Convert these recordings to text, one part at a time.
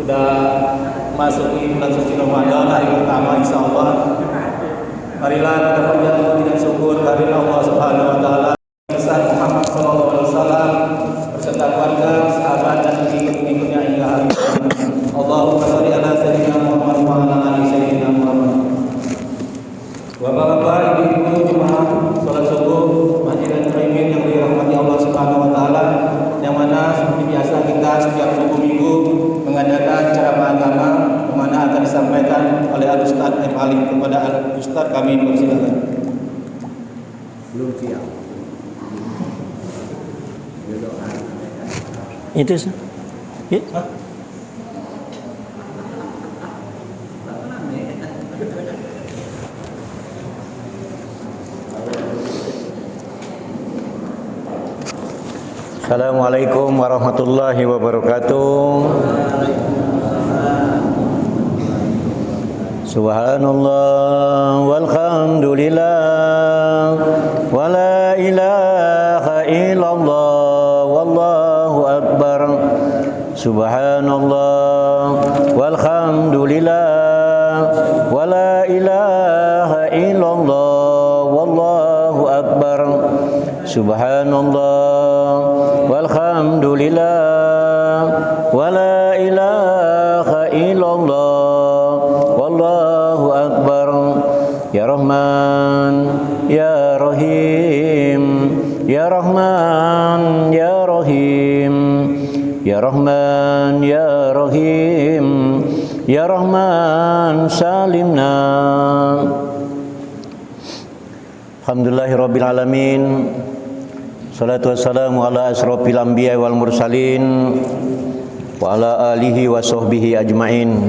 Sudah masuki bulan suci Ramadan, hari pertama insyaallah. Marilah kita panjatkan puji dan syukur kehadirat Allah Subhanahu wa taala. Pesan Muhammad sallallahu alaihi wasallam beserta keluarga, sahabat dan pengikut-pengikutnya hingga hari kiamat. Allahumma shalli ala sayyidina Muhammad wa ala ali sayyidina Muhammad. Bapak-bapak, ibu-ibu jemaah salat subuh Masjid Al-Mu'min yang dirahmati Allah Subhanahu wa taala, yang mana seperti biasa kita setiap minggu mengadakan ceramah agama yang mana akan disampaikan oleh Al-Ustaz Al-Alim. Kepada Al-Ustaz kami persilakan. Belum siap. Itu sih. Ya. Assalamualaikum warahmatullahi wabarakatuh. Subhanallah walhamdulillah wa la ilaha illallah wallahu akbar. Subhanallah walhamdulillah wa la ilaha illallah wallahu akbar. Subhanallah walhamdulillah wa la ilaha illallah wallahu akbar. Ya Rahman ya Rahim, ya Rahman ya Rahim, ya Rahman ya Rahim, ya Rahman salimna. Alhamdulillahirabbil alamin. Salatu wassalamu ala asrofil anbiya wal mursalin wa ala alihi wa sahbihi ajmain.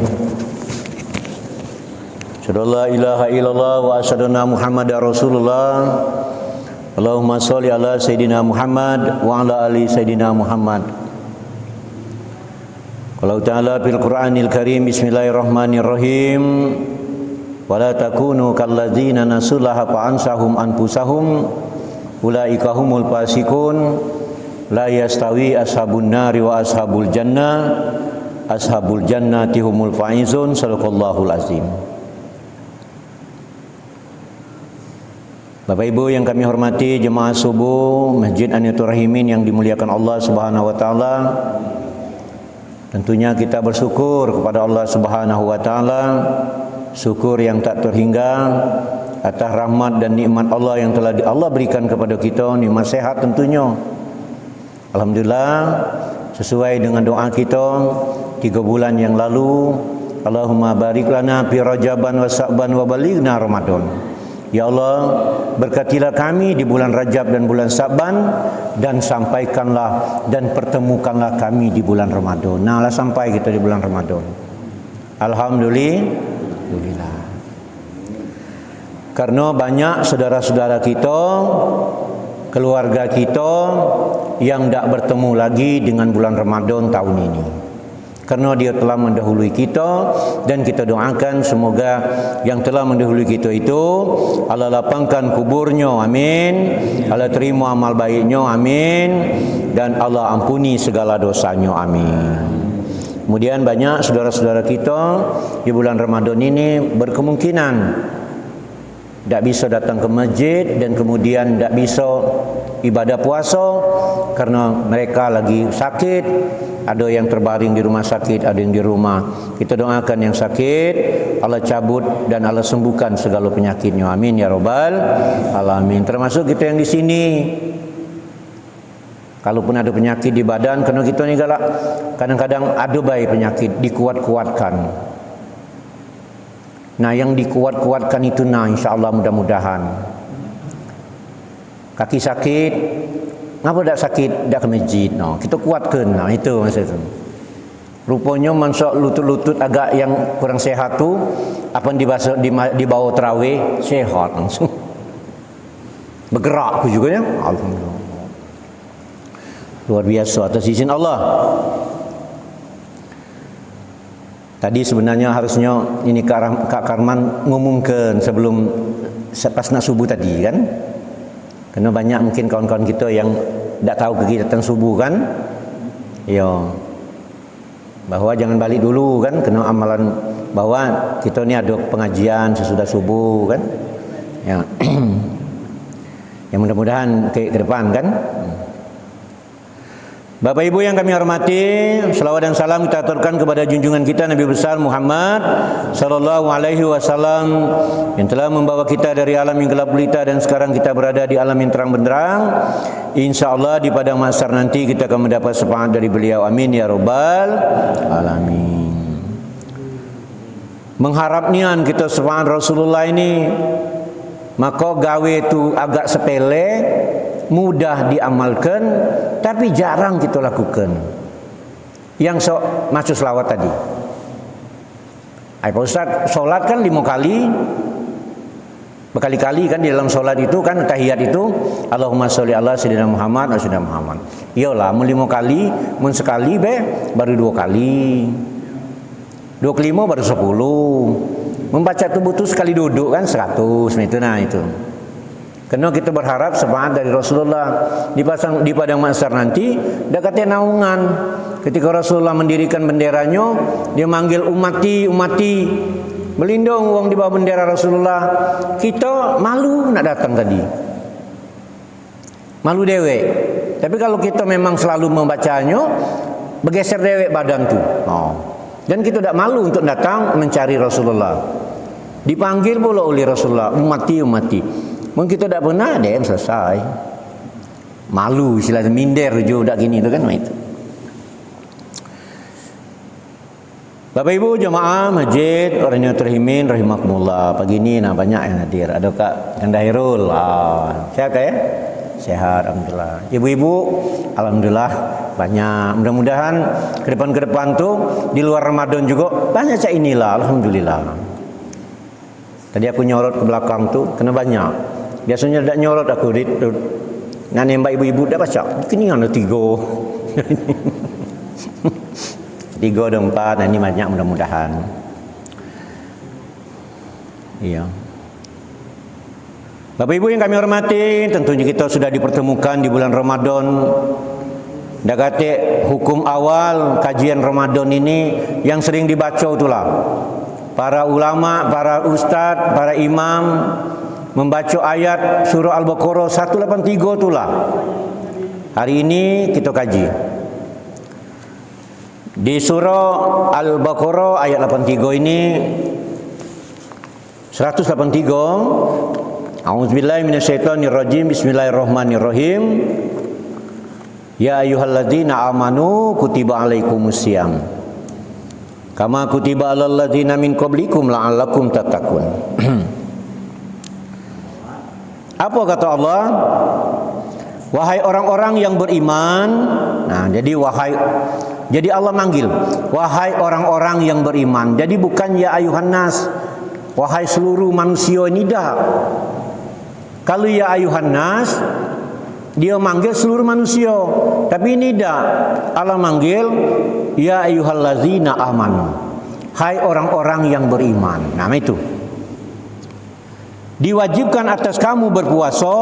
Asyhadu la ilaha illallah wa asyhadu anna Muhammadar Rasulullah. Allahumma sholli ala sayidina Muhammad wa ala ali sayidina Muhammad. Qala ta'ala fil Qur'anil Karim, bismillahirrahmanirrahim. Wa la takunu kalladzina nasullaha fa ansahum anfusahum ulaika humul fasikun. La yastawi ashabun nari wa ashabul jannah, ashabul jannati humul faizun. Shadaqallahul azim. Bapak Ibu yang kami hormati, jemaah subuh Masjid Aniyatul Rahimin yang dimuliakan Allah Subhanahu wa taala. Tentunya kita bersyukur kepada Allah Subhanahu wa taala, syukur yang tak terhingga atas rahmat dan nikmat Allah yang telah Allah berikan kepada kita, nikmat sehat tentunya. Alhamdulillah, sesuai dengan doa kita 3 bulan yang lalu, Allahumma barik lana fi Rajaban wa Sa'ban wa balighna Ramadan. Ya Allah, berkatilah kami di bulan Rajab dan bulan Sa'ban, dan sampaikanlah dan pertemukanlah kami di bulan Ramadan. Nah, lah sampai kita di bulan Ramadan. Alhamdulillah. Karena banyak saudara-saudara kita, keluarga kita yang tidak bertemu lagi dengan bulan Ramadan tahun ini. Karena dia telah mendahului kita, dan kita doakan semoga yang telah mendahului kita itu Allah lapangkan kuburnya, amin. Allah terima amal baiknya, amin. Dan Allah ampuni segala dosanya, amin. Kemudian banyak saudara-saudara kita di bulan Ramadan ini berkemungkinan tidak bisa datang ke masjid, dan kemudian tidak bisa ibadah puasa karena mereka lagi sakit. Ada yang terbaring di rumah sakit, ada yang di rumah. Kita doakan yang sakit Allah cabut dan Allah sembuhkan segala penyakitnya, amin ya rabbal alamin. Termasuk kita yang di sini, kalaupun ada penyakit di badan, karena kita ni galak kadang-kadang ada baik penyakit, dikuat-kuatkan. Nah, yang dikuat-kuatkan itu, nah insyaAllah mudah-mudahan. Kaki sakit, ngapa tak sakit, tak ke masjid. No, kita kuatkan, nah itu maksud itu. Rupanya mansuk lutut-lutut agak yang kurang sehat tu, apa di bawah tarawih sehat langsung. Bergerak aku juga ya. Alhamdulillah. Luar biasa atas izin Allah. Tadi sebenarnya harusnya ini Kak Karman ngumumkan sebelum pas nak subuh tadi kan. Karena banyak mungkin kawan-kawan kita yang tak tahu kegiatan subuh kan. Ya. bahwa jangan balik dulu kan, kena amalan bahwa kita ni ada pengajian sesudah subuh kan. Ya. Yang mudah-mudahan ke depan kan. Bapak Ibu yang kami hormati, selawat dan salam kita aturkan kepada junjungan kita Nabi besar Muhammad sallallahu alaihi wasallam yang telah membawa kita dari alam yang gelap gulita dan sekarang kita berada di alam yang terang benderang. Insyaallah di padang mahsyar nanti kita akan mendapat syafaat dari beliau. Amin ya rabbal alamin. Mengharap nian kita syafaat Rasulullah ini, maka gawe tu agak sepele, mudah diamalkan, tapi jarang kita lakukan. Yang sok masuk selawat tadi. Pak Ustaz, solat kan 5 kali, berkali-kali kan di dalam solat itu kan, tahiyat itu Allahumma sholli ala sayyidina Muhammad wa sayyidina Muhammad. Iyalah, mun 5 kali, mun sekali baru 2 kali. 2 ke 5 baru 10. Membaca tubuh itu sekali duduk kan 100 itu. Nah itu. Karena kita berharap syafaat dari Rasulullah di padang mahsyar nanti dekatnya naungan. Ketika Rasulullah mendirikan benderanya, dia manggil umati, melindung wong di bawah bendera Rasulullah. Kita malu nak datang tadi. Malu dewek. Tapi kalau kita memang selalu membacanya, bergeser dewek badan tu. Dan kita tidak malu untuk datang mencari Rasulullah. Dipanggil pula oleh Rasulullah, umati. Mungkin kita tidak pernah, dia selesai. Malu, istilahnya minder juga gini itu kan itu. Bapak Ibu jemaah masjid orang yang terhimin rahimakumullah. Pagi ini banyak yang hadir. Ada Kak Kandahirul. Sehat ya? Sehat alhamdulillah. Ibu-ibu alhamdulillah banyak. Mudah-mudahan ke depan tuh di luar Ramadan juga banyak cak inilah alhamdulillah. Tadi aku nyorot ke belakang tuh kena banyak. Biasanya tidak nyorot aku nak nembak ibu-ibu dah baca. Kini ada 3. 3 ada 4. Ini banyak mudah-mudahan. Iya. Bapak Ibu yang kami hormati, tentunya kita sudah dipertemukan di bulan Ramadan. Dah kata hukum awal kajian Ramadan ini yang sering dibaca itulah. Para ulama, para ustaz, para imam membaca ayat surah Al-Baqarah 183 itulah. Hari ini kita kaji di surah Al-Baqarah ayat 83 ini 183. A'udzubillahi minasyaitonirrajim. Bismillahirrahmanirrahim. Ya ayyuhalladzina amanu kutiba alaikumusiyam kama kutiba alal ladzina min qablikum la'allakum tattaqun. Apa kata Allah? Wahai orang-orang yang beriman. Nah, jadi Allah manggil wahai orang-orang yang beriman. Jadi bukan ya ayuhan nas, wahai seluruh manusia ini dah. Kalau ya ayuhan nas, dia manggil seluruh manusia. Tapi ini dah, Allah manggil ya ayyuhallazina amanu. Hai orang-orang yang beriman. Nah itu. Diwajibkan atas kamu berpuasa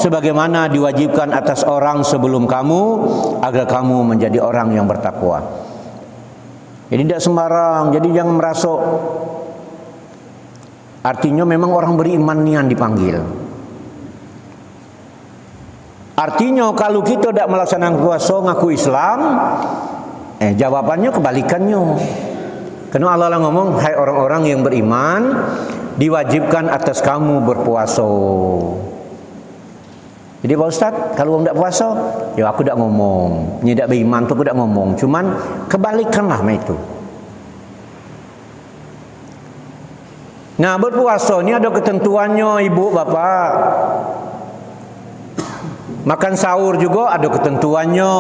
sebagaimana diwajibkan atas orang sebelum kamu agar kamu menjadi orang yang bertakwa. Jadi tidak sembarang. Jadi jangan merasa. Artinya memang orang beriman ni yang dipanggil. Artinya kalau kita tidak melaksanakan puasa ngaku Islam, jawabannya kebalikannya. Karena Allah ngomong, hai orang-orang yang beriman, diwajibkan atas kamu berpuasa. Jadi Pak Ustaz, kalau orang tidak puasa, ya aku tidak ngomong. Ini tidak beriman tu aku tidak ngomong. Cuman kebalikanlah itu. Nah, berpuasa ni ada ketentuannya ibu bapak. Makan sahur juga ada ketentuannya.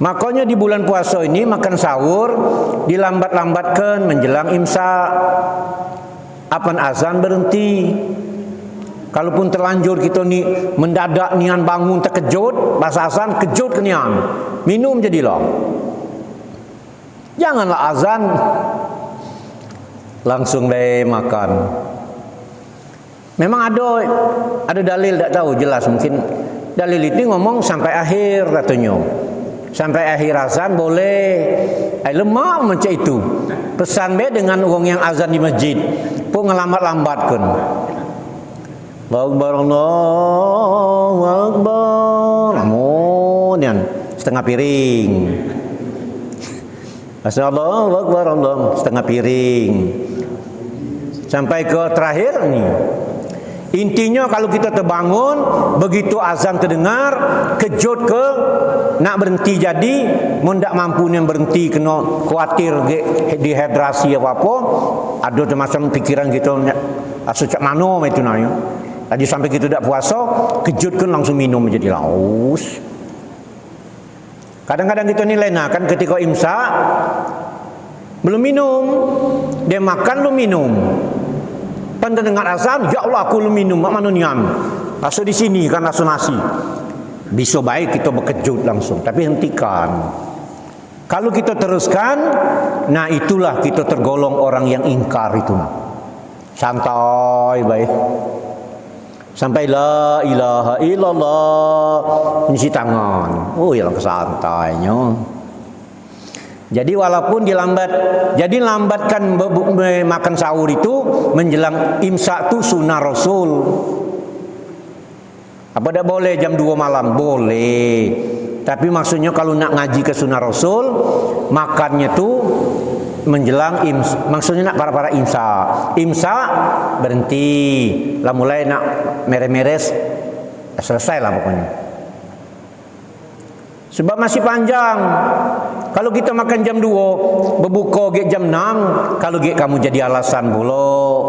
Makanya di bulan puasa ini makan sahur dilambat-lambatkan menjelang imsak. Apan azan berhenti. Kalaupun terlanjur kita ni mendadak nian bangun terkejut, pas azan kejut ke nian. Minum jadilah. Janganlah azan langsung deh makan. Memang ada dalil tak tahu jelas, mungkin dalil itu ngomong sampai akhir katanya. Sampai akhir azan boleh. Lemah macam itu. Pesan be dengan orang yang azan di masjid. Pun ngelambat-lambatkan. Allahu Akbar, Allahu Akbar. Kemudian setengah piring. Allahu Akbar, Allah setengah piring. Sampai ke terakhir ni. Intinya kalau kita terbangun, begitu azan terdengar, kejut ke nak berhenti jadi, mun tak mampu yang berhenti kena khawatir dehidrasi apa-apa, ada macam pikiran kita sejak mana itu nanya. Tadi sampai kita tak puasa, kejut kan langsung minum menjadi laus. Kadang-kadang kita nilai kan ketika imsak belum minum, dia makan belum minum. Pandang dengar azan, ya Allah aku belum minum, mak mana niam. Rasa di sini kan rasa nasi. Bisa baik kita berkejut langsung, tapi hentikan. Kalau kita teruskan, nah itulah kita tergolong orang yang ingkar itu. Santai baik. Sampai la ilaha illallah, nyuci tangan. Oh ya kesantainya. Jadi walaupun jadi lambatkan makan sahur itu menjelang imsak itu sunnah Rasul. Apa tak boleh jam 2 malam? Boleh. Tapi maksudnya kalau nak ngaji ke sunnah Rasul, makannya tu menjelang maksudnya nak para imsak. Imsak berhenti, lah mulai nak meres-meres, selesai lah pokoknya. Sebab masih panjang. Kalau kita makan jam 2, berbuka jam 6, kalau kamu jadi alasan pula.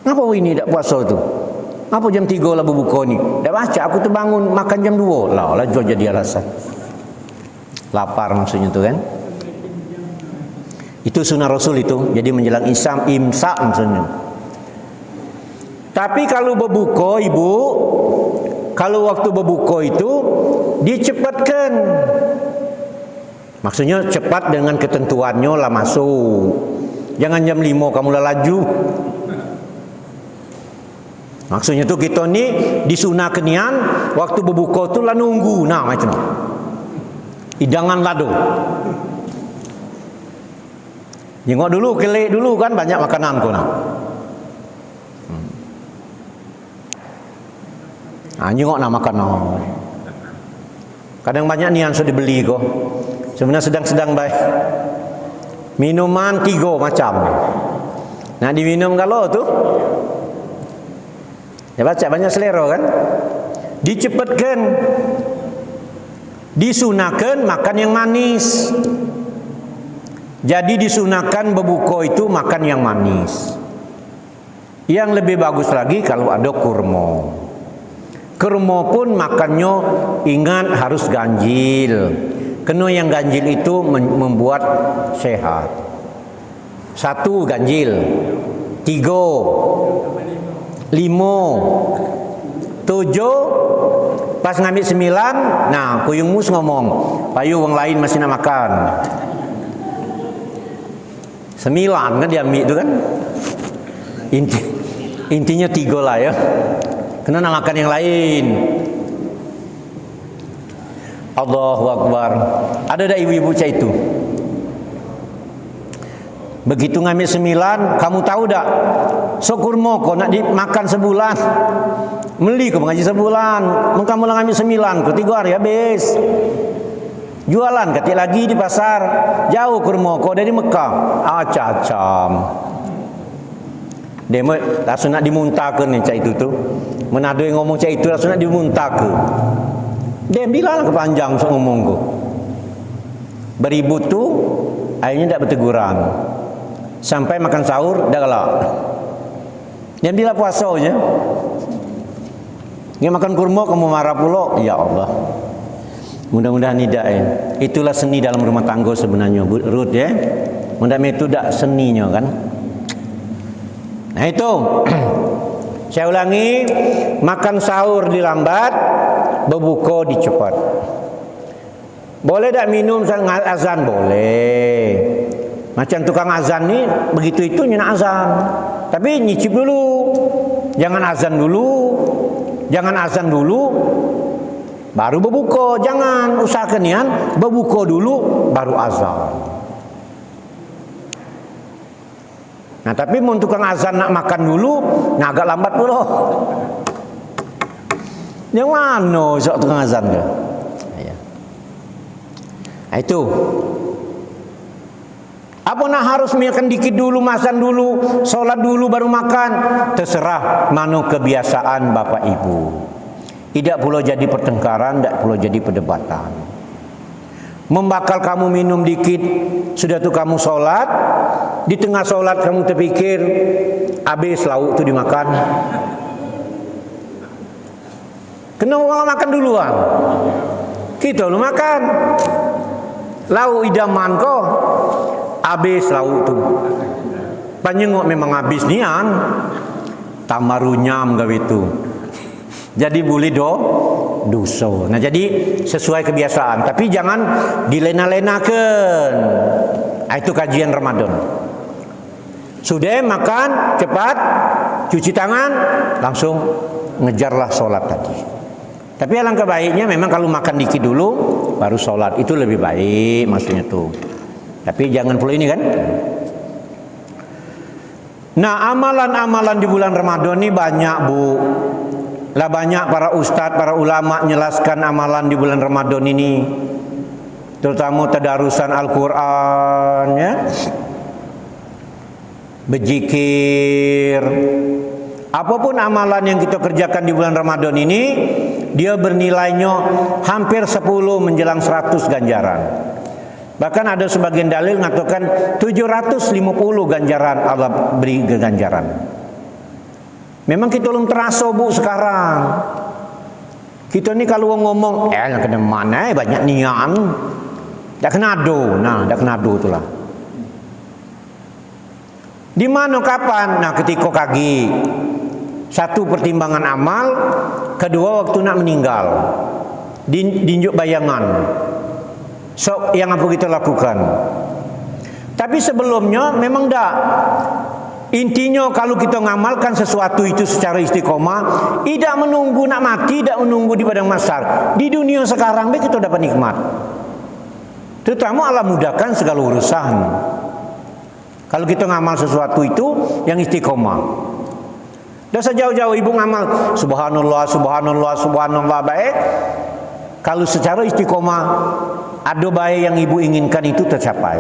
Ngapa ini tak puasa tu? Apa jam 3 lah berbuka ni? Dah baca aku terbangun makan jam 2. Lah jadi alasan. Lapar maksudnya tu kan? Itu sunnah Rasul itu. Jadi menjelang imsak maksudnya. Tapi kalau berbuka ibu, kalau waktu berbuka itu dicepatkan. Maksudnya cepat dengan ketentuannya lah masuk. Jangan jam 5 kamu lah laju. Maksudnya tu kita ni disunah kenian waktu berbuka tu lah nunggu. Nah macam tu. Hidangan lado. Jengok dulu, kelik dulu kan banyak makanan kau nak. Jengok nak makan. Kadang banyak ni yang sudah dibeli kau. Sebenarnya sedang-sedang baik. Minuman 3 macam. Nak diminum kalau tu. Ya baca banyak selera kan. Dicepatkan. Disunahkan makan yang manis. Jadi disunahkan berbuka itu makan yang manis. Yang lebih bagus lagi kalau ada kurma. Kurma pun makannya ingat harus ganjil. Kena yang ganjil itu membuat sehat. 1 ganjil, 3, 5, 7, pas ngambil 9. Nah kuyung mus ngomong, payu orang lain masih nak makan. 9 kan dia ambil itu kan. Intinya 3 lah ya. Kena nak makan yang lain. Allahu Akbar. Ada dah ibu-ibu macam itu. Begitu ngambil 9, kamu tahu tak? Kurma kau nak dimakan sebulan. Beli kau mengaji sebulan. Kamu lah ngambil 9, kau 3 hari habis. Jualan ketik lagi di pasar. Jauh kurma kau dari Mekah. Acam. Dia langsung nak dimuntahkan ni cak itu tu. Mana ada yang ngomong cak itu langsung nak dimuntahkan. Dia bilang kepanjang ngomong ku. Beribu tu akhirnya tak berteguran. Sampai makan sahur dah galak. Dia bilang puasa je. Dia makan kurma kamu marah pula. Ya Allah. Mudah-mudahan tidak ya. Itulah seni dalam rumah tangga sebenarnya Ruth ya. Mudah-mudahan itu tak seninya kan. Nah itu. Saya ulangi, makan sahur dilambat, berbuka dicepat. Boleh tak minum saat azan? Boleh. Macam tukang azan ni, begitu itu nak azan. Tapi nyicip dulu. Jangan azan dulu. baru berbuka. Jangan usahakan nian berbuka dulu baru azan. Nah tapi mun tukang azan nak makan dulu, nah agak lambat pula. Yang mana sok tukang azan ke? Ya. Nah, itu. Apa nak harus makan dikit dulu, makan dulu, solat dulu baru makan? Terserah manu kebiasaan bapak ibu. Tidak pula jadi pertengkaran, tidak pula jadi perdebatan. Membakal kamu minum dikit, sudah tu kamu solat, di tengah solat kamu terpikir, habis lauk tu dimakan. Kenapa malah makan duluan? Kita lu makan. Lauk idaman kok. Habis lauk tu. Panjengok memang habis nian. Tamarunyam gawe itu. Jadi boleh dosa. Nah jadi sesuai kebiasaan. Tapi jangan dilena-lenakan. Itu kajian Ramadan. Sudah makan cepat, cuci tangan, langsung ngejarlah sholat tadi. Tapi alangkah baiknya memang kalau makan dikit dulu baru sholat, itu lebih baik maksudnya tuh. Tapi jangan pula ini kan. Nah amalan-amalan di bulan Ramadan ini banyak bu. Lah banyak para ustadz, para ulama menjelaskan amalan di bulan Ramadan ini, terutama tadarusan Al-Quran ya, berzikir, apapun amalan yang kita kerjakan di bulan Ramadan ini, dia bernilainya hampir 10 menjelang 100 ganjaran. Bahkan ada sebagian dalil mengatakan 750 ganjaran Allah beri ganjaran. Memang kita belum terasa bu sekarang. Kita ni kalau ngomong, kena mana banyak nian, tak kena ado, nah tak kena ado itulah. Di mana kapan? Nah ketika kaki. Satu pertimbangan amal, kedua waktu nak meninggal. Dinjuk bayangan. So yang apa kita lakukan? Tapi sebelumnya memang dah. Intinya kalau kita ngamalkan sesuatu itu secara istiqomah, tidak menunggu nak mati, tidak menunggu di padang mahsyar. Di dunia sekarang kita dapat nikmat. Terutama Allah mudahkan segala urusan. Kalau kita ngamal sesuatu itu yang istiqomah. Dah sejauh-jauh ibu ngamal subhanallah, subhanallah, subhanallah baik. Kalau secara istiqomah ada baik yang ibu inginkan itu tercapai.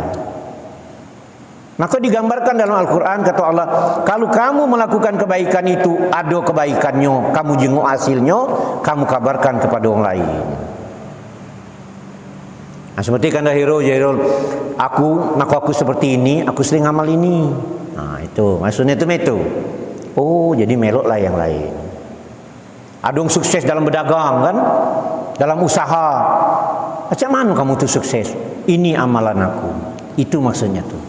Maka digambarkan dalam Al-Quran kata Allah, kalau kamu melakukan kebaikan itu, ada kebaikannya, kamu jenguk hasilnya, kamu kabarkan kepada orang lain. Nah, seperti kanda hero, aku seperti ini, aku sering amal ini. Nah itu, maksudnya itu. Oh, jadi meloklah yang lain. Adong sukses dalam berdagang kan, dalam usaha. Macam mana kamu tuh sukses? Ini amalan aku. Itu maksudnya tuh.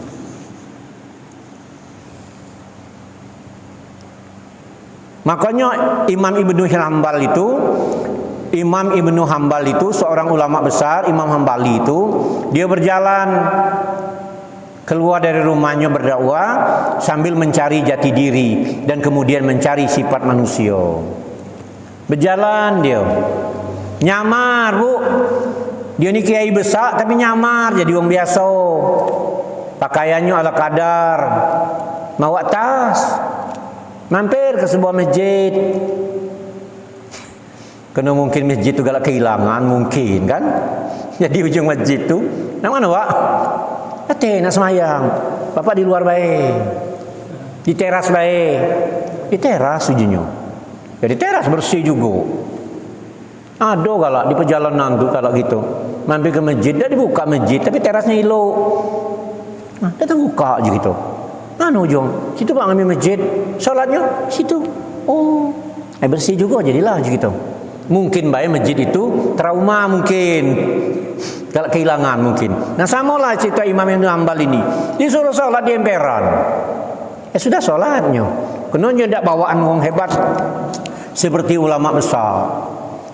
Makanya Imam Ibnu Hambal itu seorang ulama besar, Imam Hambali itu, dia berjalan keluar dari rumahnya berdakwah sambil mencari jati diri dan kemudian mencari sifat manusia. Berjalan dia, nyamar bu, dia ni kiai besar tapi nyamar jadi orang biasa. Pakaiannya ala kadar, bawa tas. Mampir ke sebuah masjid. Kena mungkin masjid tu galak kehilangan mungkin kan. Jadi ujung masjid tu, nak mana pak? Nak semayang. Bapak di luar baik. Di teras baik. Di teras ujungnya. Jadi teras bersih juga. Ada galak di perjalanan tu kalau gitu. Mampir ke masjid, dah dibuka masjid tapi terasnya elok. Nah, datang buka je gitu. Mana ujung? Situ pak ngambil masjid. Salatnya situ. Oh, bersih juga jadilah gitu. Mungkin baik masjid itu trauma mungkin. Kalau kehilangan mungkin. Nah samalah cerita Imam Ibnu Hambal ini. Disuruh salat di emperan. Sudah salatnya. Kenapa tidak bawaan orang hebat seperti ulama besar.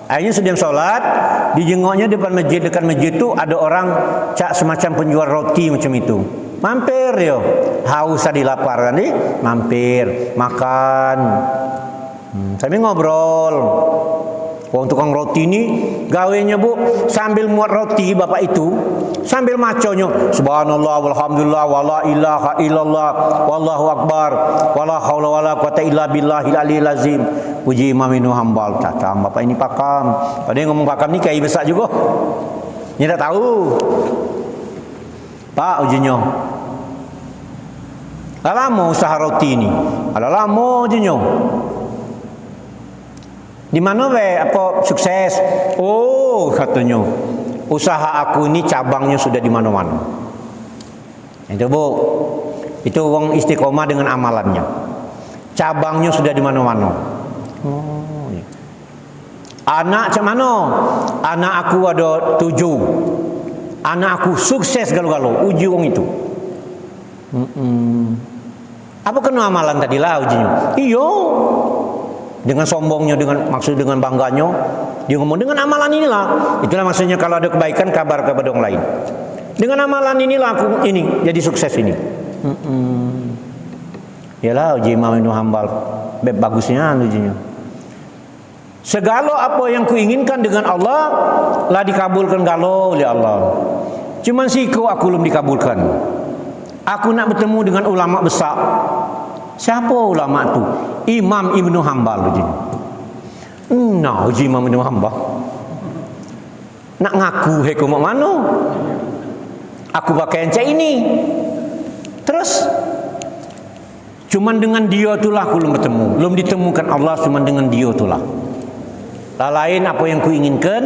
Akhirnya sedang salat, dijengoknya depan masjid, dekat masjid itu ada orang cak semacam penjual roti macam itu. Mampir yo, haus tadi lapar kan nih, mampir makan, sambil ngobrol. Wong tukang roti ni gawenya bu sambil muat roti bapak itu sambil maconyo subhanallah walhamdulillah wala ilaha illallah wallahu akbar wala haula wala quwata illa billahil aliyil azim. Puji Imam Ibnu Hanbal. Cacam bapak ini pakam. Padahal ngomong pakam ni kiai besar juga. Ni tak tahu. Pak ujinya. Dah lama usaha roti ni. Dah lama ujinya. Di mana apa sukses? Oh, katanya usaha aku ini cabangnya sudah di mana-mana. Itu bu, itu wong istiqomah dengan amalannya. Cabangnya sudah di mana-mana. Oh, ya. Anak macam mana? Anak aku ada 7. Anak aku sukses galau-galau. Uji wong itu. Apa kena amalan tadi lah ujinya? Iyo. Dengan sombongnya, dengan maksud dengan bangganya, dia ngomong dengan amalan inilah. Itulah maksudnya kalau ada kebaikan kabar kepada orang lain. Dengan amalan inilah aku ini jadi sukses ini. Yalah uji Imam Ibnu Hanbal bagusnya ujinya. Segala apa yang kuinginkan dengan Allah lah dikabulkan galau oleh Allah. Cuman siku aku belum dikabulkan. Aku nak bertemu dengan ulama besar. Siapa ulama tu? Imam Ibnu Hanbal uji. Nah, uji Imam Ibnu Hanbal. Nak ngaku heko mak mano? Aku pakai encik ini. Terus cuman dengan dia itulah aku belum bertemu. Belum ditemukan Allah cuman dengan dia itulah. Lain apa yang kuinginkan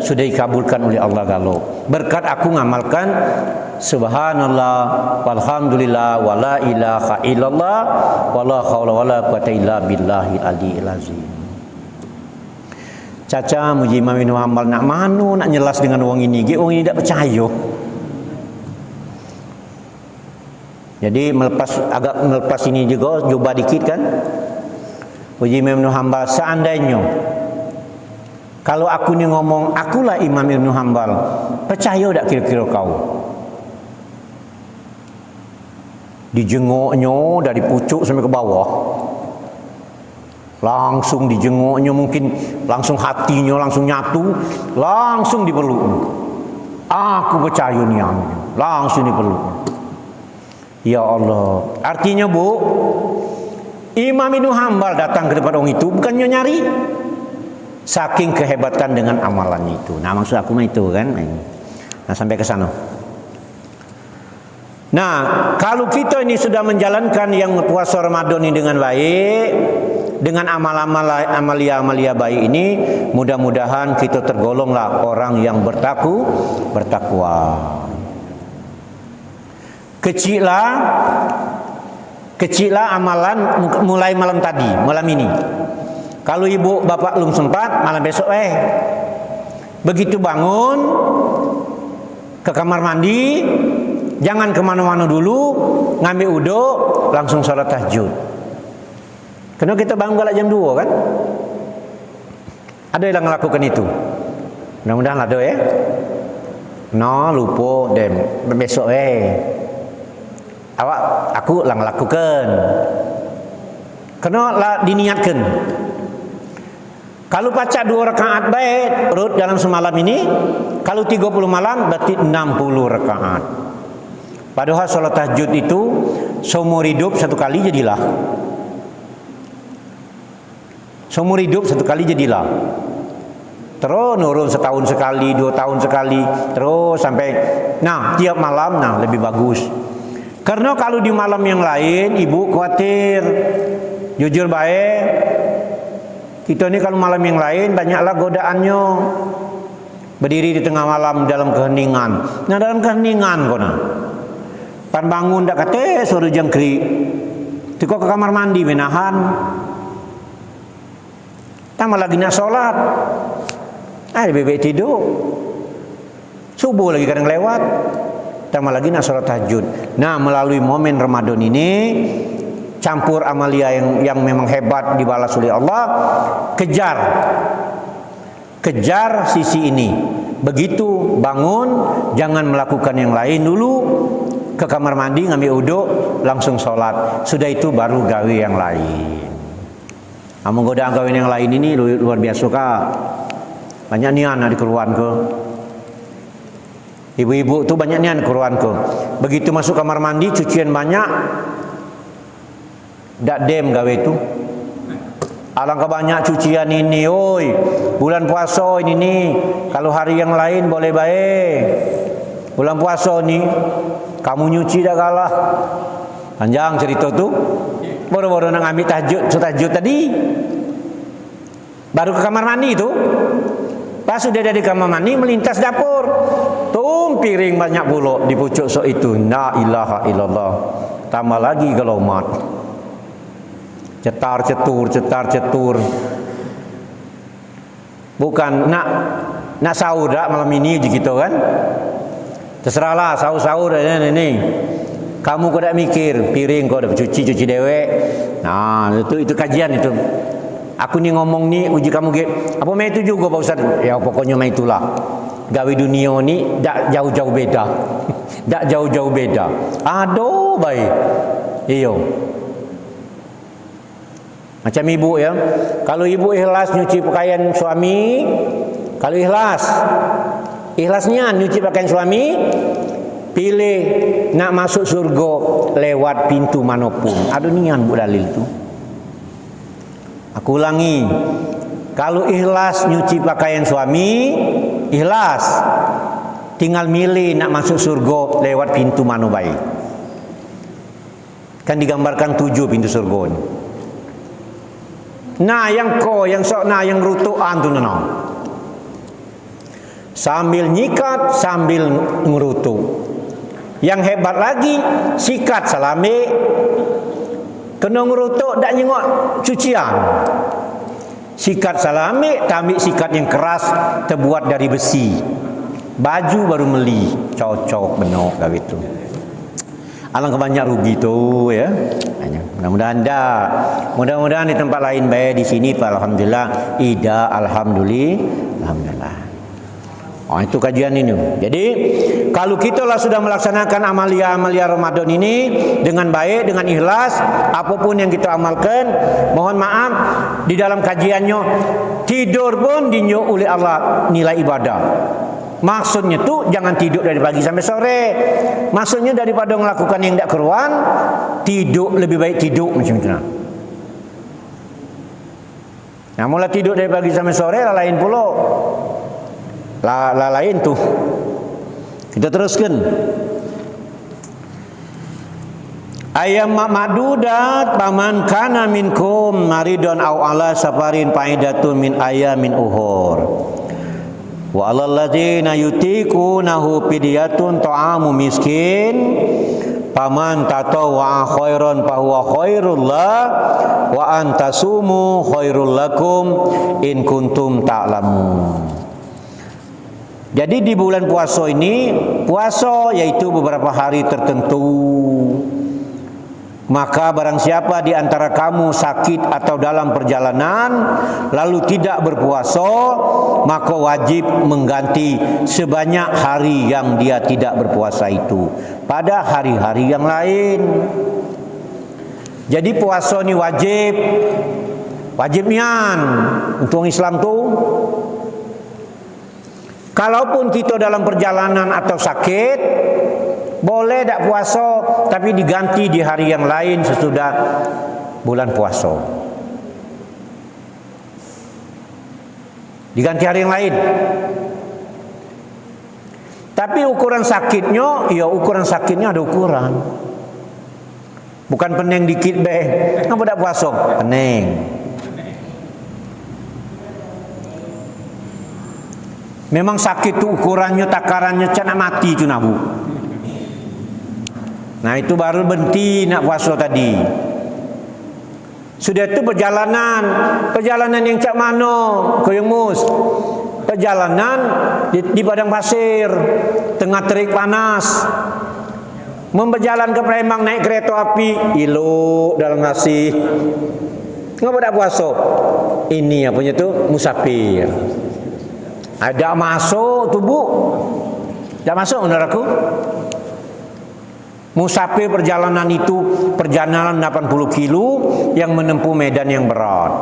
sudah dikabulkan oleh Allah galau. Berkat aku ngamalkan subhanallah walhamdulillah wala ilaha illallah wala haula wala quwata illa billahil aliyil azim. Caca muji Imam Ibnu Hanbal nak manu nak nyelas dengan wong ini, orang ini tak percaya. Jadi melepas ini juga cuba dikit kan. Muji Imam Ibnu Hanbal seandainya kalau aku ni ngomong akulah Imam Ibnu Hanbal, percaya tak kira-kira kau? Dijenguknya dari pucuk sampai ke bawah. Langsung dijenguknya, mungkin langsung hatinya langsung nyatu, langsung dipeluk. Aku percaya ni langsung dipeluk. Ya Allah. Artinya bu, Imam Ibnu Hanbal datang ke depan orang itu bukannya nyari. Saking kehebatan dengan amalannya itu. Nah maksud aku mah itu kan. Nah sampai ke sana. Nah kalau kita ini sudah menjalankan yang puasa Ramadan ini dengan baik, dengan amalia baik ini, mudah-mudahan kita tergolonglah orang yang bertakwa. Kecillah amalan mulai malam tadi, malam ini. Kalau ibu bapak belum sempat, malam besok begitu bangun ke kamar mandi, jangan kemana-mana dulu, ngambil uduk, langsung sholat tahajud. Karena kita bangun galak jam 2 kan? Ada yang melakukan itu? Mudah-mudahan ada ya. No lupa dan besok aku lah melakukan. Karena lah diniatkan. Kalau baca 2 rakaat baik perut dalam semalam ini, kalau 30 malam berarti 60 rakaat. Padahal salat tahajud itu seumur hidup 1 kali jadilah. Seumur hidup 1 kali jadilah. Terus nurun setahun sekali, 2 tahun sekali, terus sampai tiap malam lebih bagus. Karena kalau di malam yang lain ibu khawatir, jujur baik, kita ni kalau malam yang lain banyaklah godaannya. Berdiri di tengah malam dalam keheningan. Nah dalam keheningan kau pan bangun dak kate suruh jangkrik. Tiko ke kamar mandi menahan. Tambah lagi nak solat. Bebek tidur. Subuh lagi kadang lewat. Tambah lagi nak solat tahajud. Nah melalui momen Ramadan ini, campur amalia yang memang hebat dibalas oleh Allah, kejar sisi ini. Begitu bangun jangan melakukan yang lain dulu, ke kamar mandi ngambil uduk langsung sholat, sudah itu baru gawe yang lain. Godaan gawe yang lain ini luar biasa kak. Banyak nian di keruan ke. Ibu-ibu tu banyak nian keruan ke. Begitu masuk kamar mandi cucian banyak. Dak dem gawe tu. Alangkah banyak cucian ini, oi. Bulan puasa ini nih. Kalau hari yang lain boleh baik. Bulan puasa ni kamu nyuci dah kalah. Panjang cerita tu. Baru-baru nak ambil tahajud tadi. Baru ke kamar mandi tu. Pas sudah dari kamar mandi melintas dapur. Piring banyak pula di pucuk sok itu. La ilaha illallah. Tambah lagi kalau mat. Cetar cetur. Bukan nak sahur dak malam ini gitu kan. Terserahlah sahur ini. Kamu kau dak mikir piring kau dak cuci dewek. Nah, itu kajian itu. Aku ni ngomong ni uji kamu apa mai itu juga Pak Ustaz. Ya pokoknya mai itulah. Gawe dunia ni dak jauh-jauh beda. Dak jauh-jauh beda. Aduh baik. Iyo. Macam ibu ya. Kalau ibu ikhlas nyuci pakaian suami, kalau ikhlasnya nyuci pakaian suami, pilih nak masuk surga lewat pintu manapun. Ada nian bu dalil tu. Aku ulangi. Kalau ikhlas nyuci pakaian suami, ikhlas. Tinggal milih nak masuk surga lewat pintu mana baik. Kan digambarkan 7 pintu surga ni. Nah yang rutuan tu nana. Sambil nyikat sambil ngerutu. Yang hebat lagi sikat salame. Kena ngerutu dak nyengok cucian. Sikat salame tambah sikat yang keras terbuat dari besi. Baju baru beli, cocok benar gawe tu. Alangkah banyak rugi tu ya. Mudah-mudahan dah. Mudah-mudahan di tempat lain baik, di sini Pak alhamdulillah, alhamdulillah. Oh, itu kajian ini. Jadi kalau kita lah sudah melaksanakan amalia Ramadan ini dengan baik, dengan ikhlas, apapun yang kita amalkan, mohon maaf di dalam kajiannya tidur pun dinyo oleh Allah nilai ibadah. Maksudnya tu jangan tidur dari pagi sampai sore. Maksudnya daripada melakukan yang tidak keruan, tidur lebih baik tidur macam itu. Nah, mula tidur dari pagi sampai sore lain pula. Lain tu. Kita teruskan. Ayam madudat paman kana minkum maridon au ala safarin faidatun min ayamin uhur. Wa alal ladzina yutiqunahu fidyatun ta'amu miskin paman tatawwa khairan fa huwa khairul lah wa antasumu khairul lakum in kuntum ta'lamun. Jadi di bulan puasa ini, puasa yaitu beberapa hari tertentu. Maka barang siapa di antara kamu sakit atau dalam perjalanan lalu tidak berpuasa, maka wajib mengganti sebanyak hari yang dia tidak berpuasa itu pada hari-hari yang lain. Jadi puasa ni wajib nian untuk Islam tu. Kalaupun kita dalam perjalanan atau sakit, boleh tak puasa tapi diganti di hari yang lain sesudah bulan puasa. Diganti hari yang lain. Tapi ukuran sakitnya, ya ukuran sakitnya ada ukuran. Bukan pening dikit beh. Kenapa tak puasa? Pening. Memang sakit tu ukurannya, takarannya nak mati tu nabu. Nah itu baru berhenti nak puasa tadi. Sudah itu perjalanan yang cak mano ke Yemus. Perjalanan di padang pasir, tengah terik panas. Memberjalan ke Palembang naik kereta api, ilo dalam nasi. Ngapa tak puasa? Ini apanya tu musafir. Ada masuk tubuh. Tak masuk saudaraku. Musafir perjalanan itu perjalanan 80 kilo yang menempuh medan yang berat.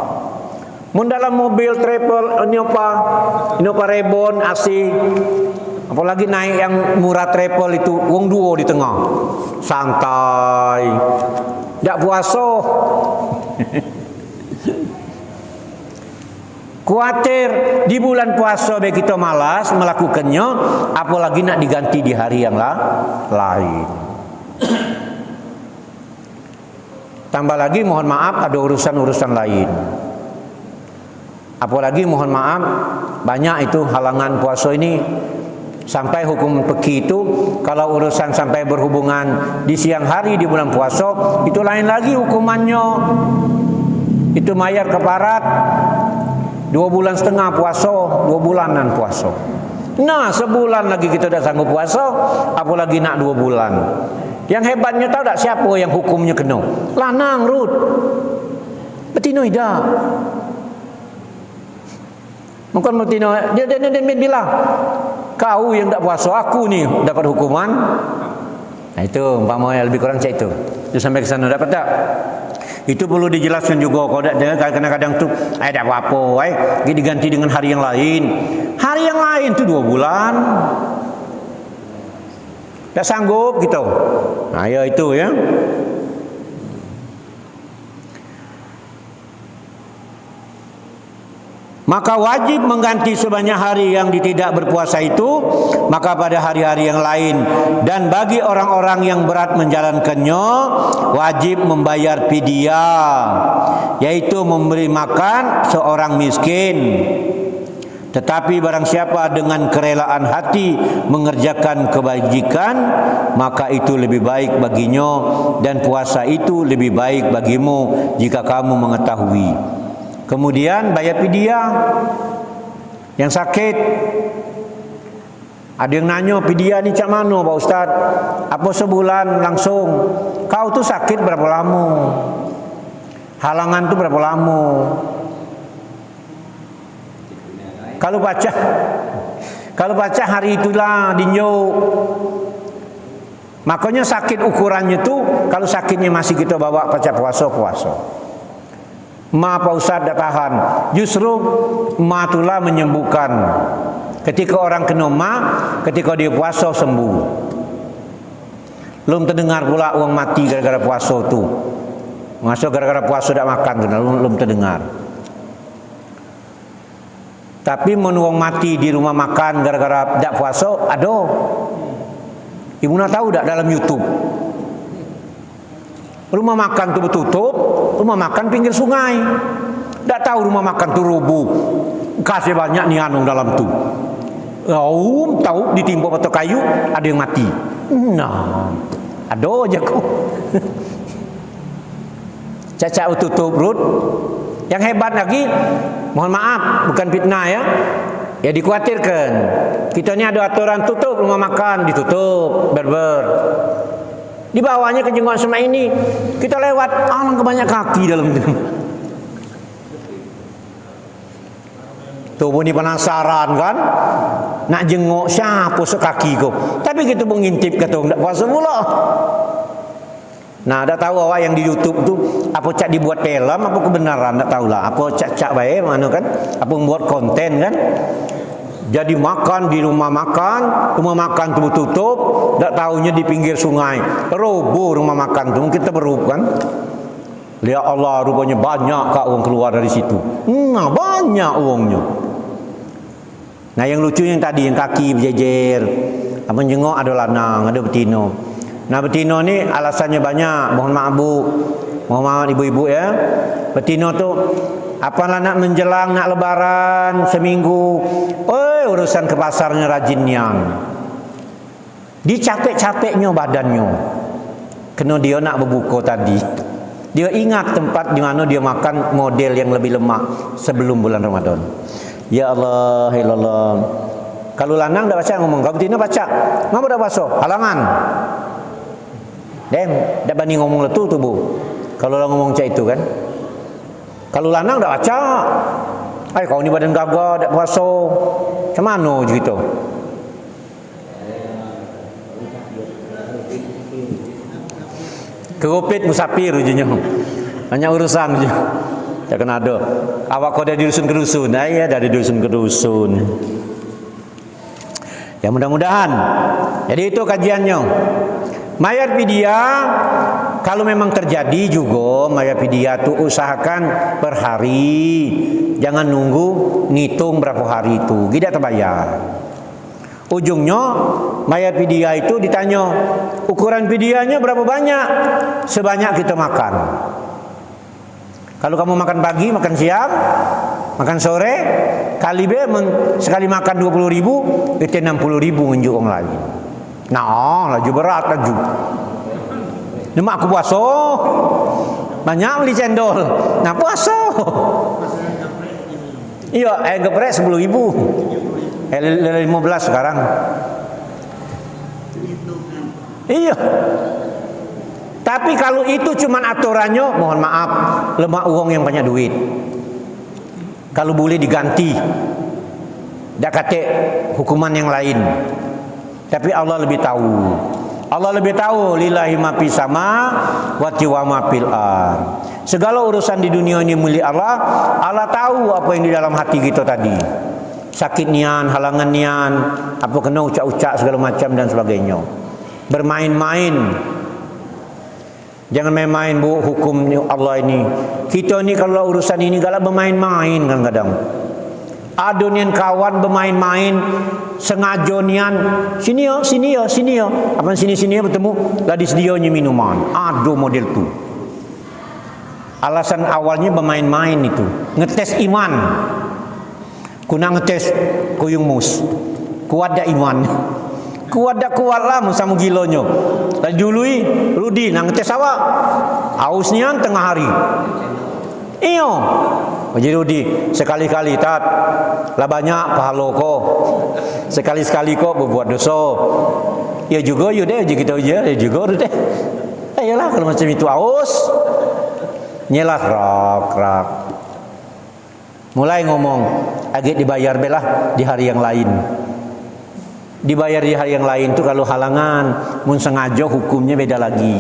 Mun dalam mobil travel ini apa rebon AC, apalagi naik yang murah travel itu wong duo di tengah, santai, tidak puasa. Kuatir di bulan puasa baik kita malas melakukannya, apalagi nak diganti di hari yang lain. Tambah lagi mohon maaf ada urusan-urusan lain. Apalagi mohon maaf banyak itu halangan puasa ini. Sampai hukum fikih itu kalau urusan sampai berhubungan di siang hari di bulan puasa itu lain lagi hukumannya. Itu mayar keparat 2,5 bulan puasa, 2 bulanan puasa. Nah, sebulan lagi kita dah sanggup puasa, apalagi nak 2 bulan. Yang hebatnya tahu tak siapa yang hukumnya kena? Lanang, Rut. Betina ida. Mungkin betina dia bilang, kau yang tak puasa, aku ni dapat hukuman. Nah, itu umpamanya lebih kurang macam itu. Itu sampai ke sana dapat tak? Itu perlu dijelaskan juga. Kalau tak kadang-kadang tu tak apa-apa, diganti dengan hari yang lain. Hari yang lain tu 2 bulan. Tak sanggup gitu. Nah, ya itu ya. Maka wajib mengganti sebanyak hari yang tidak berpuasa itu, maka pada hari-hari yang lain. Dan bagi orang-orang yang berat menjalankannya, wajib membayar fidyah, yaitu memberi makan seorang miskin. Tetapi barang siapa dengan kerelaan hati mengerjakan kebajikan, maka itu lebih baik baginya, dan puasa itu lebih baik bagimu jika kamu mengetahui. Kemudian bayar fidyah. Yang sakit, ada yang nanya fidyah ni cak mana Pak Ustaz? Apa sebulan langsung? Kau tu sakit berapa lama? Halangan tu berapa lama? Kalau baca hari itulah dinjuk. Makanya sakit ukurannya tu, kalau sakitnya masih kita bawa baca puasa. Ma Pak Ustaz dah tahan. Justru ma itulah menyembuhkan. Ketika orang kena ma, ketika dia puasa sembuh. Belum terdengar pula orang mati gara-gara puasa tu. Masa gara-gara puasa tak makan tu, belum terdengar. Tapi menuang mati di rumah makan gara-gara tak puasa ada. Ibu nak tahu tak dalam YouTube? Rumah makan tu bertutup, rumah makan pinggir sungai. Tak tahu rumah makan tu rubuh. Kasih banyak ni anu dalam tu. Tahu ditimpa batu kayu ada yang mati. Nah, ada aja kok. Cacat tutup Rut. Yang hebat lagi, mohon maaf, bukan fitnah ya. Ya dikhawatirkan. Kita ni ada aturan tutup rumah makan, ditutup, berber. Di bawahnya kejenggot semai ini kita lewat, alangkah banyak kaki dalam itu. Tuh pun penasaran kan, nak jenguk siapa sekaki kau. Tapi kita mengintip kata tak puasa pula. Nah, tak tahu awak yang di YouTube tu apa cak dibuat film, apa kebenaran tak tahulah. Apa cak baik mana kan? Apa membuat konten kan? Jadi makan di rumah makan tu tutup, tak tahunya di pinggir sungai. Roboh rumah makan tu, kita berub kan? Lihat Allah, rupanya banyak kak orang keluar dari situ. Nah, banyak uangnya. Nah, yang lucu yang tadi yang kaki berjejer, apa jengok ada lanang, ada betina. Nah, betina ni alasannya banyak. Mohon maaf Bu, mohon maaf ibu-ibu ya. Betina tu apalah nak menjelang nak lebaran seminggu, urusan ke pasarnya rajin niang. Dicapek-capeknya badannya. Kena dia nak berbuka tadi. Dia ingat tempat di mana dia makan model yang lebih lemak sebelum bulan Ramadan. Ya Allah, ya Allah. Kalau lanang dah baca ngomong, kau betina baca. Ngapa dah baca? Halangan. Dah bani ngomong letu tu Bu. Kalau orang ngomong macam itu kan. Kalau lanang dah baca. Kau ni badan gagah, dak puasa. Macam mana je gitu? Kerupit musafir ujungnya. Banyak urusan je. Ya kan ada. Awak kau dari dusun ke dusun. Ya dari dusun ke dusun. Ya mudah-mudahan. Jadi itu kajiannya. Mayat fidyah kalau memang terjadi juga mayat fidyah tu usahakan per hari. Jangan nunggu ngitung berapa hari itu. Tidak terbayar. Ujungnya mayat fidyah itu ditanya, ukuran fidyahnya berapa banyak? Sebanyak kita makan. Kalau kamu makan pagi, makan siang, makan sore, kali B sekali makan 20.000, itu 60.000 ngunjuk orang lain. Nah, laju berat laju. Nama aku puasa. Banyak beli cendol. Nah puasa. Iya, geprek 10.000. 15 sekarang. Iya. Tapi kalau itu cuman aturannya, mohon maaf, lemah uang yang banyak duit. Kalau boleh diganti, dak kate hukuman yang lain. Tapi Allah lebih tahu. Allah lebih tahu, lillahi ma fis sama wa ma fil ard. Segala urusan di dunia ini milik Allah. Allah tahu apa yang di dalam hati kita tadi. Sakit nian, halangan nian, apa kena ucap-ucap segala macam dan sebagainya. Bermain-main. Jangan main-main bu hukum Allah ini. Kita ni kalau urusan ini galak bermain-main kadang-kadang. Adonian kawan bermain-main sengaja nian sini ya apa sini ya bertemu lah disedianya minuman. Aduh model tu. Alasan awalnya bermain-main itu ngetes iman. Kuna ngetes kuyung mus. Kuat dak iman. Kuat lah musamu gilonyo. Tadi dulu Rudi nang ngetes awak. Aus nian tengah hari. Iyo. Jadi Rudi sekali-kali tat lah banyak pahala ko. Sekali-sekali kok berbuat dosa. Ya juga ya deh kita aja ya juga deh. Ayolah kalau macam itu aus. Nyelah rak. Mulai ngomong agak dibayar belah di hari yang lain. Dibayar di hari yang lain tu kalau halangan mun sengaja hukumnya beda lagi.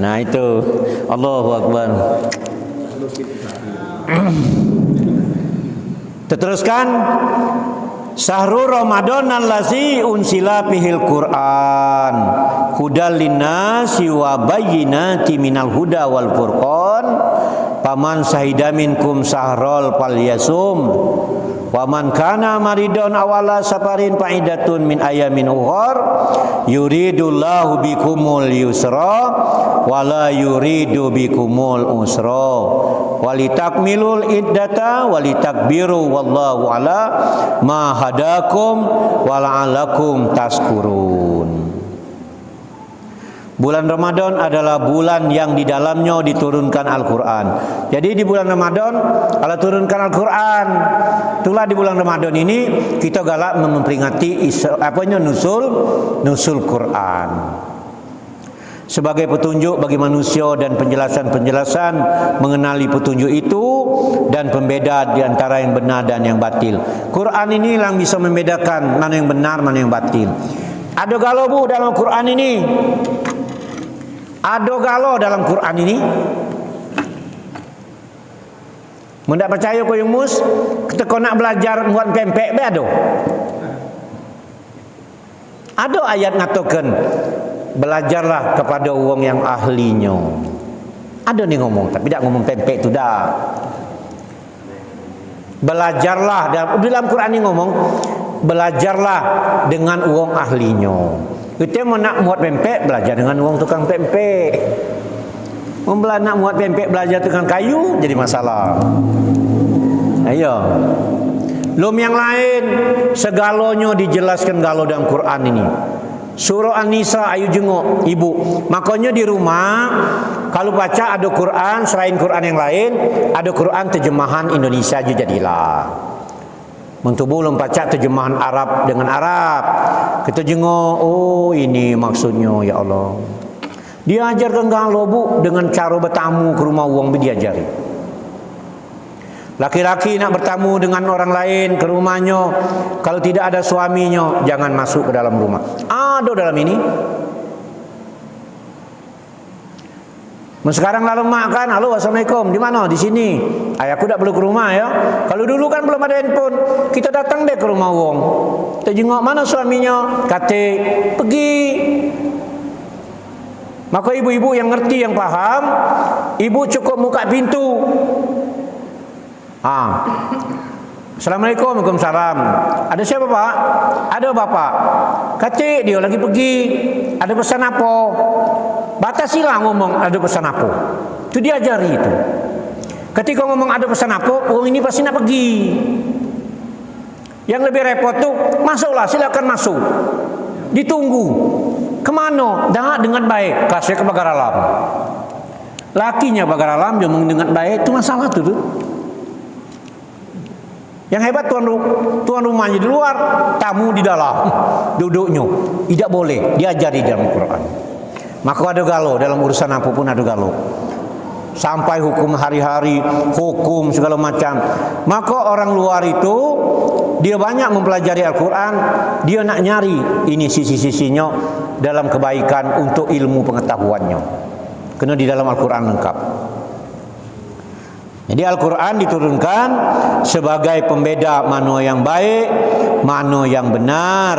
Nah itu Allahu Akbar. Teruskan Syahrul Ramadan allazi unsila fihil Quran hudal linnasi wa bayyinatin minal huda wal furqan paman sahida minkum sahrol falyasum wa man kana maridon awala safarin faidatun min ayamin ukhar yuridullahu bikumul yusra wala yuridu bikumul usra walitakmilul iddata walitakbiru wallahu ala ma hadakum wala'alakum taskurun. Bulan Ramadan adalah bulan yang di dalamnya diturunkan Al-Quran. Jadi di bulan Ramadan Allah turunkan Al-Quran. Itulah di bulan Ramadan ini kita galak memperingati nusul Quran. Sebagai petunjuk bagi manusia dan penjelasan-penjelasan mengenali petunjuk itu dan pembeda di antara yang benar dan yang batil. Quran ini yang bisa membedakan mana yang benar, mana yang batil. Ada galau bu dalam Quran ini. Ada galau dalam Quran ini. Mendak percaya kau yang mus, kita kau nak belajar buat pempek be ada. Ada ayat ngatakan belajarlah kepada orang yang ahlinya. Ada nih ngomong, tapi tidak ngomong pempek tu dah. Belajarlah dalam Quran ini ngomong belajarlah dengan orang ahlinya. Kita nak buat pempek belajar dengan orang tukang pempek. Nak buat pempek belajar tukang kayu jadi masalah. Ayo. Lum yang lain segalanya dijelaskan galau dalam Quran ini. Surah An-Nisa ayu jenguk ibu. Makanya di rumah kalau baca ada Quran selain Quran yang lain, ada Quran terjemahan Indonesia juga jadilah. Untuk belum baca terjemahan Arab dengan Arab, kita jenguk, oh ini maksudnya ya Allah. Dia ajarkan galau bu dengan cara bertamu ke rumah uang diajari. Laki-laki nak bertamu dengan orang lain ke rumahnya, kalau tidak ada suaminya jangan masuk ke dalam rumah. Ada dalam ini. Sekarang lalu mak kan, halo assalamualaikum, di mana? Di sini. Ayahku tak perlu ke rumah ya. Kalau dulu kan belum ada handphone, kita datang deh ke rumah wong. Kita jenguk mana suaminya, kata pergi. Maka ibu-ibu yang ngerti, yang paham, ibu cukup buka pintu. Assalamualaikum, waalaikumsalam. Ada siapa pak? Ada bapak. Kata dia lagi pergi. Ada pesan apa? Batasilah ngomong ada pesan apa. Itu diajari itu. Ketika ngomong ada pesan apa, orang ini pasti nak pergi. Yang lebih repot tuh, masuklah, silakan masuk. Ditunggu. Kemana? Dengan baik. Kasih ke pagar alam. Lakinya pagar alam dia ngomong dengan baik, itu masalah tuh. Yang hebat tuan rumahnya di luar, tamu di dalam, duduknya. Tidak boleh, diajari dalam Quran. Maka ada galau dalam urusan apapun, ada galau. Sampai hukum hari-hari, hukum segala macam. Maka orang luar itu dia banyak mempelajari Al-Quran, dia nak nyari ini sisi-sisinya dalam kebaikan untuk ilmu pengetahuannya. Karena di dalam Al-Quran lengkap. Jadi Al-Quran diturunkan sebagai pembeda mana yang baik, mana yang benar.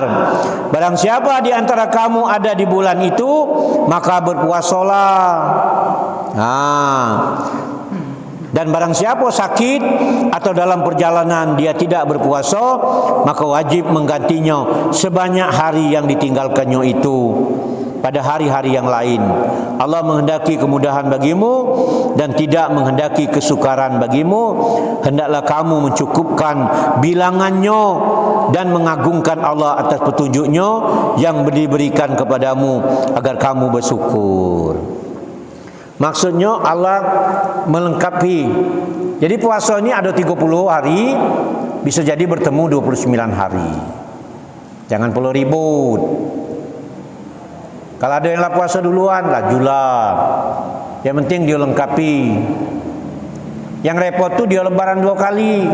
Barang siapa di antara kamu ada di bulan itu, maka berpuasalah. Dan barang siapa sakit atau dalam perjalanan dia tidak berpuasa, maka wajib menggantinya sebanyak hari yang ditinggalkannya itu pada hari-hari yang lain. Allah menghendaki kemudahan bagimu dan tidak menghendaki kesukaran bagimu. Hendaklah kamu mencukupkan bilangannya dan mengagungkan Allah atas petunjuknya yang diberikan kepadamu agar kamu bersyukur. Maksudnya Allah melengkapi. Jadi puasa ini ada 30 hari, bisa jadi bertemu 29 hari. Jangan perlu ribut. Kalau ada yang lah puasa duluan, lajulah. Yang penting dia lengkapi. Yang repot tu dia lebaran 2 kali.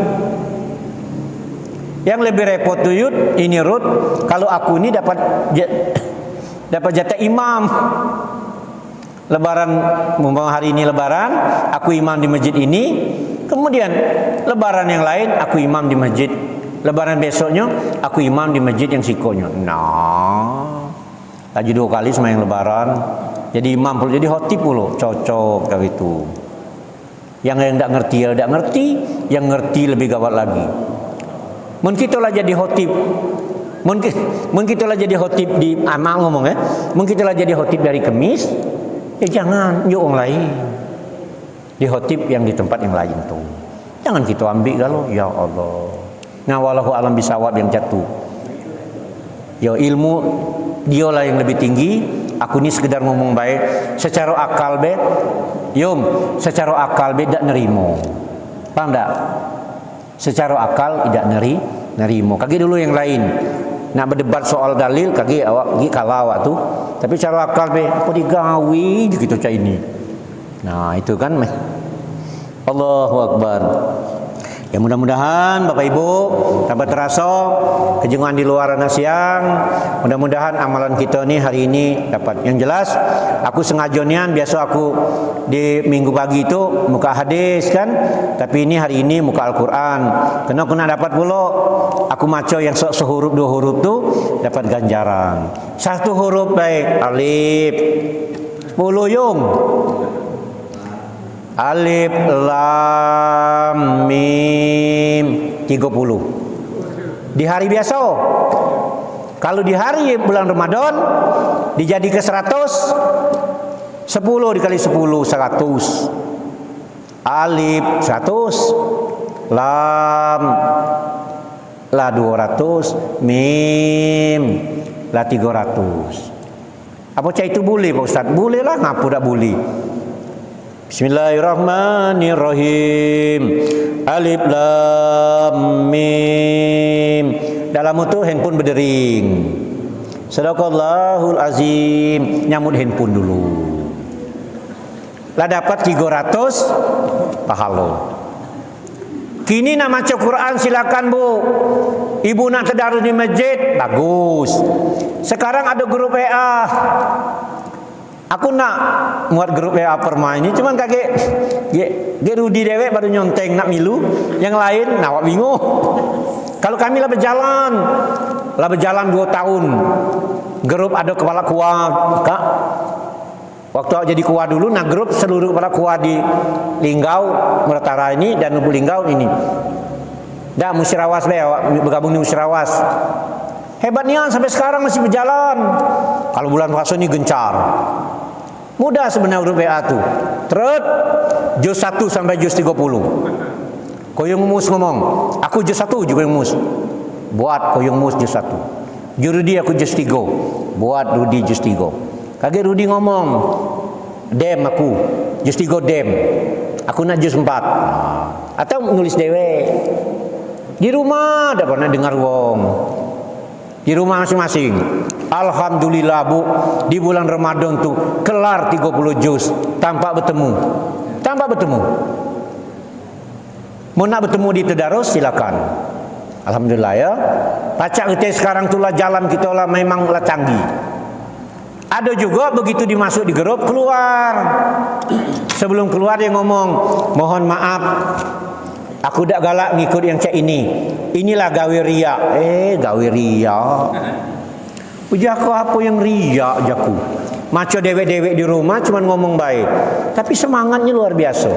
Yang lebih repot tu ini Rut, kalau aku ni dapat jatah imam. Lebaran, hari ini lebaran, aku imam di masjid ini. Kemudian lebaran yang lain, aku imam di masjid. Lebaran besoknya, aku imam di masjid yang sikonya. Lagi 2 kali sembahyang lebaran. Jadi imam pula, jadi khotib pula, cocok dari itu. Yang tidak ngerti ya tidak ngerti, yang ngerti lebih gawat lagi. Mungkin kita lah jadi khotib. Mungkin kita lah jadi khotib di amal ngomong ya. Mungkin kita lah jadi khotib dari Kemis. Jangan yuk orang lain. Di khotib yang di tempat yang lain tuh. Jangan kita ambil kalau ya Allah. Nah wallahu alam bisawab yang jatuh. Ya ilmu dia lah yang lebih tinggi. Aku ni sekedar ngomong baik secara akal be. Secara akal be tak nerimo. Paham tak? Secara akal tidak nerimo. Kaki dulu yang lain. Nak berdebat soal dalil kaki awak pergi kalah awak tu. Tapi cara akal be apa digawi gitu cak ini. Nah, itu kan Allahu Akbar. Ya mudah-mudahan Bapak Ibu dapat terasa kejenguan di luar anak siang. Mudah-mudahan amalan kita ni hari ini dapat. Yang jelas aku sengaja nian, biasa aku di minggu pagi itu muka hadis kan, tapi ini hari ini muka Al-Quran. Kena dapat pula aku maco yang sehuruf 2 huruf tu dapat ganjaran. 1 huruf baik alif 10 yung. Alif lam mim 30. Di hari biasa. Kalau di hari bulan Ramadan dijadi ke 100, 10 dikali 10 100. Alif 100, lam la 200, mim la 300. Apa cak itu boleh Pak Ustaz? Boleh lah, ngapa tak boleh? Bismillahirrahmanirrahim. Alif lam mim. Dalam itu handphone berdering. Sadaqallahul azim. Nyamut handphone dulu. Lah dapat 300 pahala. Kini nak baca Quran silakan Bu. Ibu nak tadarus di masjid, bagus. Sekarang ada grup WA. Aku nak muat grup WA perma ini, cuman kakek Rudi dewek baru nyonteng nak milu, yang lain nak bingung. Kalau kami lah berjalan 2 tahun, grup ada kepala kuah, kak. Waktu jadi kuah dulu, nah grup seluruh kepala kuah di Linggau, Meratara ini dan Lubuk Linggau ini. Dah Musirawas bergabung di Musirawas. Hebatnya sampai sekarang masih berjalan. Kalau bulan puasa ini gencar. Mudah sebenarnya grup WA tu. Terus juz 1 sampai juz 30. Koyong Mus ngomong, aku juz 1 juga Koyong Mus. Buat Koyong Mus juz 1. Jurudi aku juz 3. Buat Rudi juz 3. Kage Rudi ngomong, dem aku juz 3 dem. Aku nak juz 4. Atau nulis dewe. Di rumah tak pernah dengar wong. Di rumah masing-masing. Alhamdulillah Bu, di bulan Ramadan tu kelar 30 juz tanpa bertemu. Mau nak bertemu di tadarus silakan. Alhamdulillah ya. Pacak kita sekarang tulah jalan kita lah memang lah canggih. Ada juga begitu dimasuk di grup keluar. Sebelum keluar dia ngomong, mohon maaf, aku dak galak ngikut yang cek ini. Inilah gawe riak. Gawe riak. Ujaku apa yang riak jaku. Maco dewek-dewek di rumah cuman ngomong baik, tapi semangatnya luar biasa.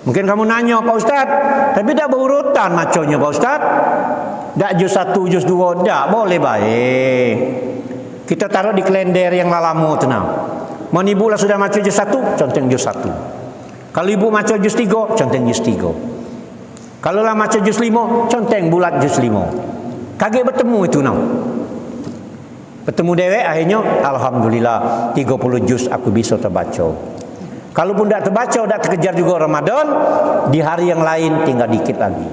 Mungkin kamu nanya, Pak Ustaz, tapi dak berurutan maconya Pak Ustaz. Dak juz 1, juz 2, dak boleh baik. Kita taruh di kalender yang lalamu tenang. Mau ibu lah sudah maco juz 1, conteng juz 1. Kalau ibu maco juz 3, conteng juz 3. Kalau lah maco juz 5, conteng bulat juz 5. Kaget bertemu itu nah. Bertemu dewek akhirnya alhamdulillah 30 juz aku bisa terbaca. Kalaupun tak terbaca, tak terkejar juga Ramadan, di hari yang lain tinggal dikit lagi.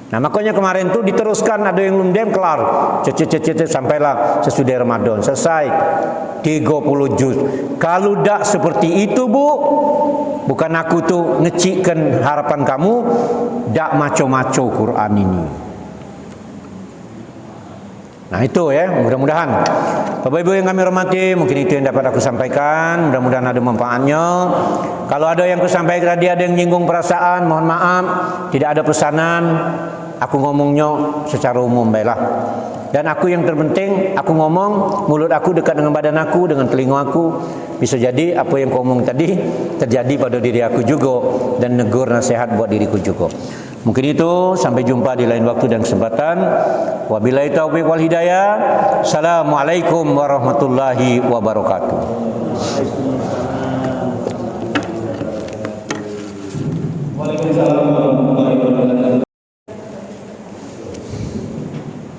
Nah makanya kemarin tu diteruskan, ada yang lumdem kelar cecet sampailah sesudah Ramadan selesai 30 juz. Kalau tak seperti itu Bu, bukan aku tu ngecikkan harapan kamu, tak maco-maco Quran ini. Nah itu ya, mudah-mudahan Bapak Ibu yang kami hormati, mungkin itu yang dapat aku sampaikan. Mudah-mudahan ada manfaatnya. Kalau ada yang aku sampaikan tadi ada yang nyinggung perasaan, mohon maaf. Tidak ada pesanan. Aku ngomongnya secara umum baiklah. Dan aku yang terpenting, aku ngomong, mulut aku dekat dengan badan aku, dengan telinga aku. Bisa jadi apa yang aku ngomong tadi terjadi pada diri aku juga, dan negur nasihat buat diriku juga. Mungkin itu, sampai jumpa di lain waktu dan kesempatan. Wabillahi taufiq wal hidayah. Assalamualaikum warahmatullahi wabarakatuh. Waalaikumsalam warahmatullahi wabarakatuh.